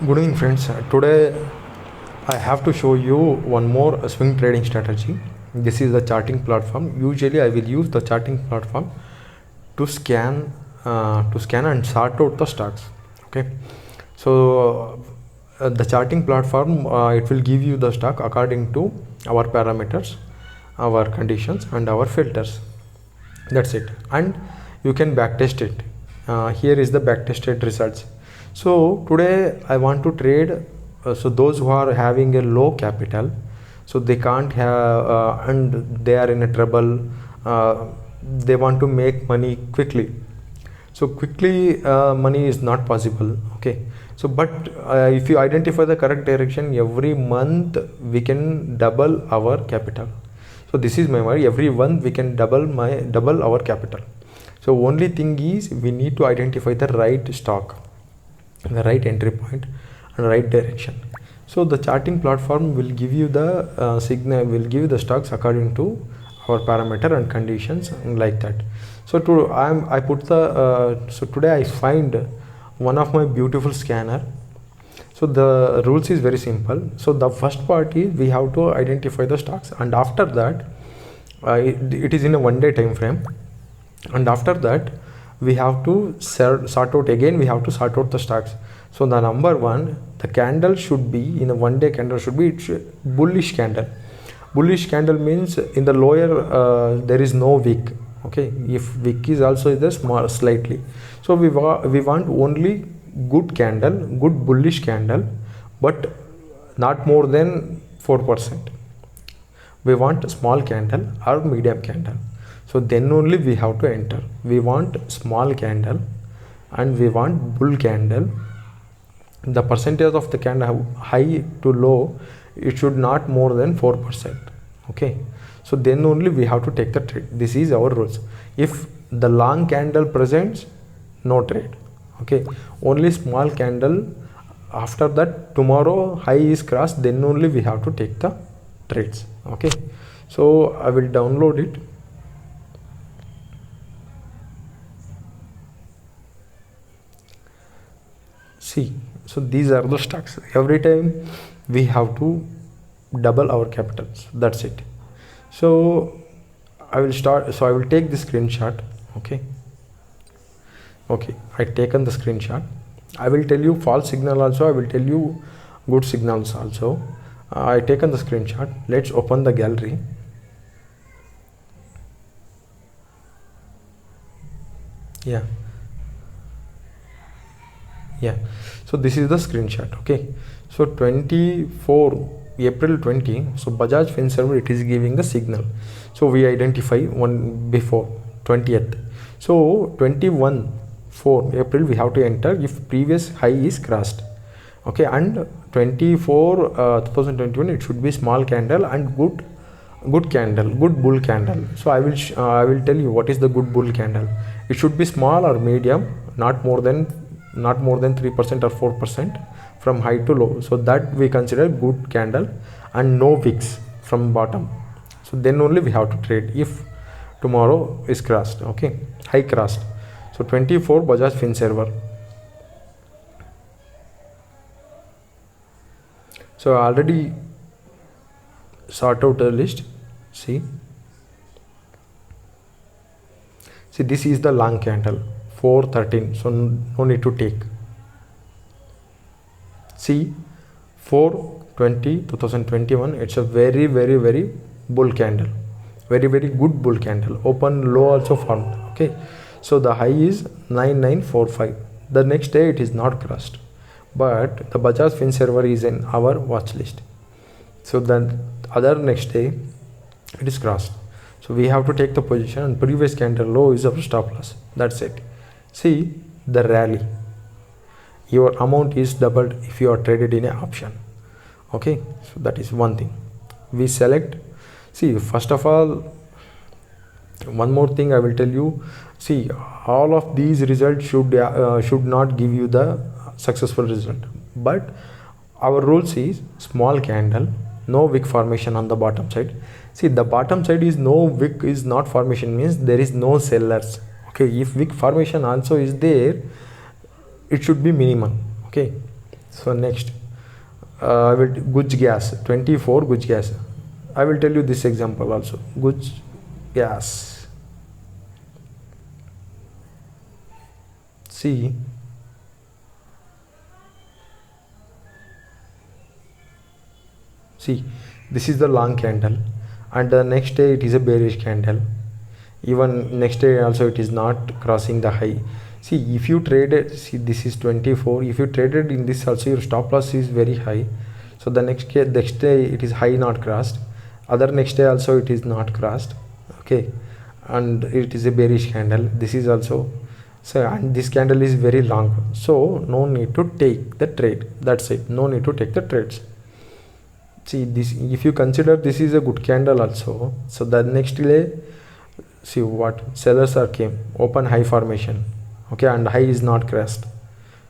Good evening, friends. Today I have to show you one more swing trading strategy. This is the charting platform. Usually I will use the charting platform to scan and sort out the stocks. Okay, so the charting platform, it will give you the stock according to our parameters, our conditions and our filters. That's it, and you can backtest it. Here is the backtested results. So today I want to trade, so those who are having a low capital, so they can't have, and they are in a trouble, they want to make money quickly. So quickly, money is not possible. Okay, so but if you identify the correct direction, every month we can double our capital. So this is my worry, every month we can double our capital. So only thing is we need to identify the right stock, the right entry point and right direction. So the charting platform will give you the signal, will give you the stocks according to our parameter and conditions and like that. So I put the so today I find one of my beautiful scanner. So the rules is very simple. So the first part is we have to identify the stocks, and after that it is in a 1 day time frame, and after that we have to sort out again, we have to sort out the stocks. So the number one, the candle should be in a 1 day candle should be bullish candle. Bullish candle means in the lower there is no wick. Okay, if wick is also there small slightly, so we want only good candle, good bullish candle, but not more than 4%. We want small candle or medium candle, so then only we have to enter. We want small candle and we want bull candle. The percentage of the candle high to low, it should not more than 4%. Okay, so then only we have to take the trade. This is our rules. If the long candle presents, no trade. Okay, only small candle. After that, tomorrow high is crossed, then only we have to take the trades. Okay, so I will download it. See, so these are the stocks. Every time we have to double our capitals. That's it. So I will start. So I will take the screenshot. Okay, I taken the screenshot. I will tell you false signal also, I will tell you good signals also. I taken the screenshot. Let's open the gallery. Yeah, so this is the screenshot. Okay, so 24 April 20, so Bajaj Finserv, it is giving the signal. So we identify one before 20th. So 4 April we have to enter if previous high is crossed. Okay, and 2021 it should be small candle and good candle, good bull candle. So I will tell you what is the good bull candle. It should be small or medium, not more than 3% or 4% from high to low. So that we consider good candle, and no wicks from bottom. So then only we have to trade if tomorrow is crossed. Okay, high crossed. So 24 Bajaj Finserv. So I already sort out a list. See, this is the long candle 413, so no need to take. See, 4/20/2021, it's a very bull candle, very good bull candle. Open low also formed. Okay, so the high is 9945. The next day it is not crossed, but the Bajaj Finserv is in our watch list. So then other next day it is crossed, so we have to take the position, and previous candle low is our stop loss. That's it. See the rally, your amount is doubled if you are traded in an option. Okay, so that is one thing. We select. See, first of all, one more thing I will tell you. See, all of these results should not give you the successful result, but our rules is small candle, no wick formation on the bottom side. See, the bottom side is no wick is not formation, means there is no sellers. Okay, if wick formation also is there, it should be minimum. Okay, So next, I will Guj gas 24 Guj gas. I will tell you this example also. Guj gas. See, this is the long candle, and the next day it is a bearish candle. Even next day also it is not crossing the high. See, if you traded, see this is 24, if you traded in this also, your stop loss is very high. So the next day it is high not crossed, other next day also it is not crossed, okay, and it is a bearish candle. This is also, so, and this candle is very long, so no need to take the trade. That's it, no need to take the trades. See this, if you consider this is a good candle also, so the next day, see what sellers are came, open high formation, okay, and high is not crashed,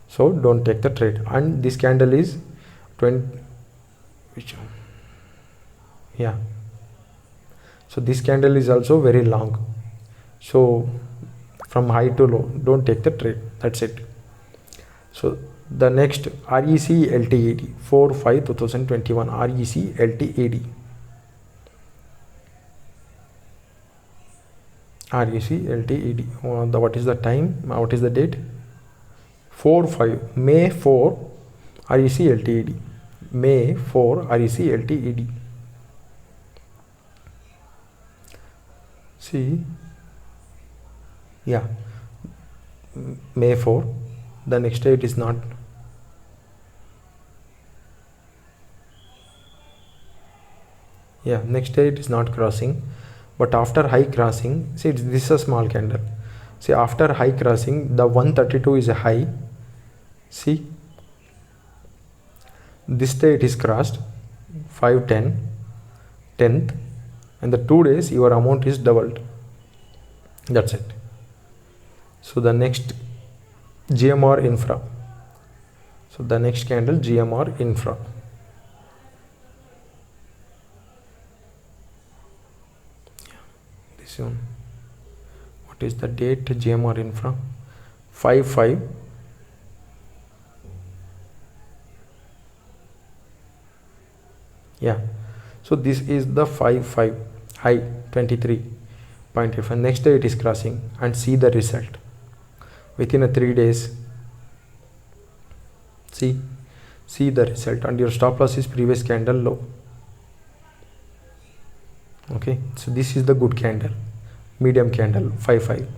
so don't take the trade. And this candle is 20, which one? Yeah, so this candle is also very long, so from high to low don't take the trade. That's it. So the next, REC LTAD 4/5/2021, REC LTAD, REC LTAD. What is the time? What is the date? 4/5, May 4, REC LTAD, May 4, REC LTAD. See, yeah, May 4. The next day it is not, yeah, next day it is not crossing, but after high crossing, see this is a small candle. See, after high crossing, the 132 is a high. See, this day it is crossed 5/10, 10th, and the 2 days your amount is doubled. That's it. So the next, GMR Infra. So the next candle, GMR Infra. This one, what is the date? GMR Infra 5/5. Yeah, so this is the 5/5 high 23.85. Next day it is crossing, and see the result within a 3 days. See the result, and your stop loss is previous candle low. Okay, so this is the good candle, medium candle 5/5.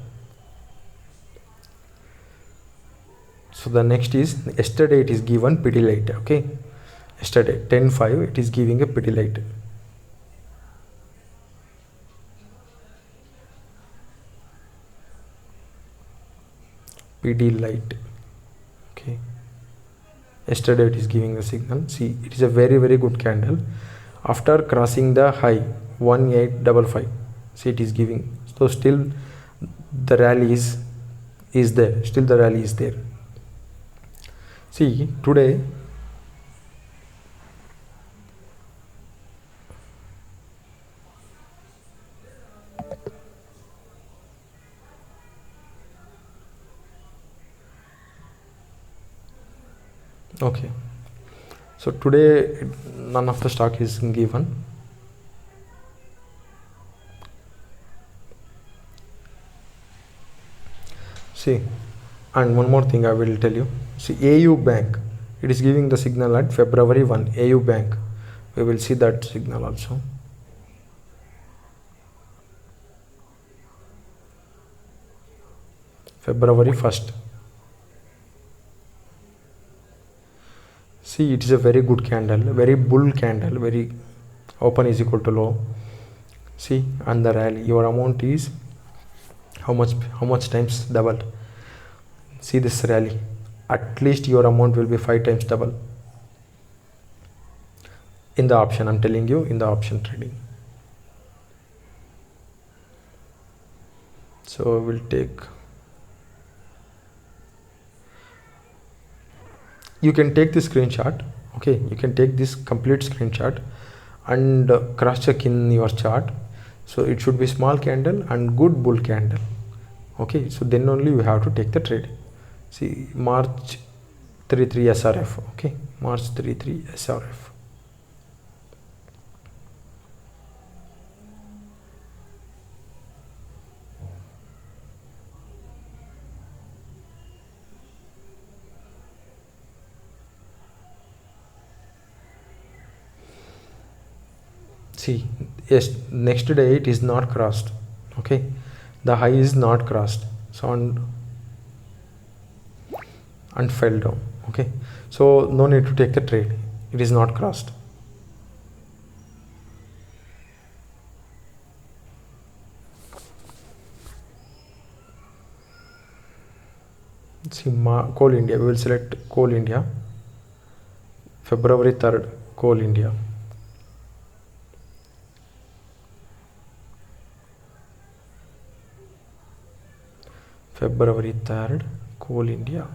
So the next is, yesterday it is given Pidilite. Okay, yesterday 10/5 it is giving a Pidilite. Pidilite. Okay, yesterday it is giving the signal. See, it is a very good candle. After crossing the high 1855, see it is giving, so still the rally is there, still the rally is there. See, today okay, so today none of the stock is given. See, and one more thing I will tell you. See, AU Bank, it is giving the signal at February 1. AU Bank, we will see that signal also. February 1st. See, it is a very good candle, very bull candle, very open is equal to low. See, and the rally, your amount is how much times doubled. See this rally, at least your amount will be 5 times double in the option. I'm telling you, in the option trading. So we'll take, you can take this screenshot. Okay, you can take this complete screenshot and cross check in your chart. So it should be small candle and good bull candle. Okay, so then only you have to take the trade. See, March 33 SRF. Okay. March 33 SRF. See, yes, next day it is not crossed. Okay, the high is not crossed, so and fell down. Okay, so no need to take the trade, it is not crossed. See, Coal India, we will select Coal India, February 3rd, Coal India. February 3rd, Coal India.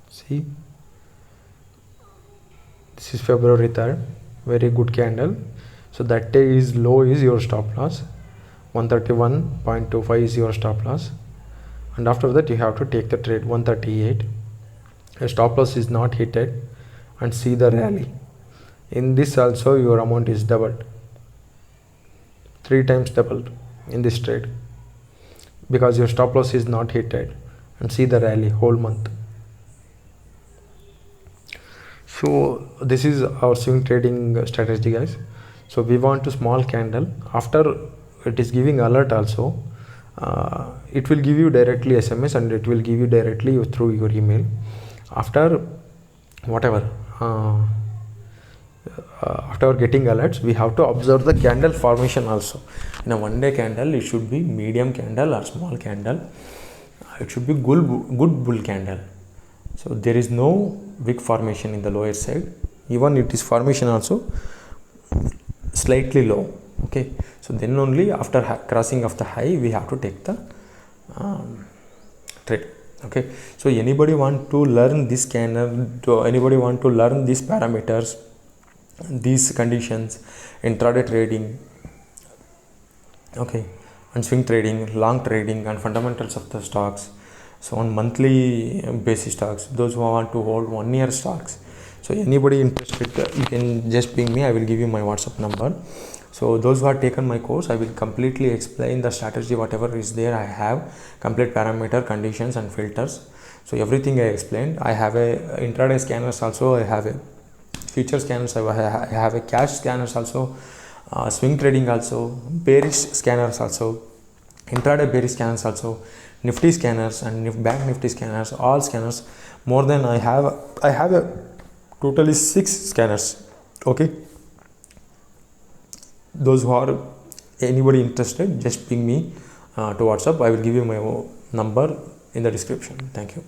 See, this is February 3rd, very good candle. So that day is low is your stop loss, 131.25 is your stop loss, and after that you have to take the trade 138. A stop loss is not hit, and see the rally. In this also your amount is doubled, 3 times doubled in this trade, because your stop loss is not hit, and see the rally whole month. So this is our swing trading strategy, guys. So we want a small candle. After it is giving alert also, it will give you directly SMS, and it will give you directly through your email. After whatever, after getting alerts, we have to observe the candle formation also. In a one day candle, it should be medium candle or small candle. It should be good bull candle. So there is no big formation in the lower side, even it is formation also slightly low. Okay, so then only after crossing of the high we have to take the trade. Okay, so anybody want to learn this candle, anybody want to learn these parameters, these conditions, intraday trading, okay, and swing trading, long trading, and fundamentals of the stocks, so on monthly basis stocks, those who want to hold 1 year stocks, so anybody interested, you can just ping me. I will give you my WhatsApp number. So those who have taken my course, I will completely explain the strategy, whatever is there. I have complete parameter, conditions, and filters, so everything I explained. I have a intraday scanners also, I have a future scanners, I have a cash scanners also, swing trading also, bearish scanners also, intraday bearish scanners also, Nifty scanners and Bank Nifty scanners, all scanners. More than I have a totally 6 scanners. Okay, those who are anybody interested, just ping me to WhatsApp. I will give you my number in the description. Thank you.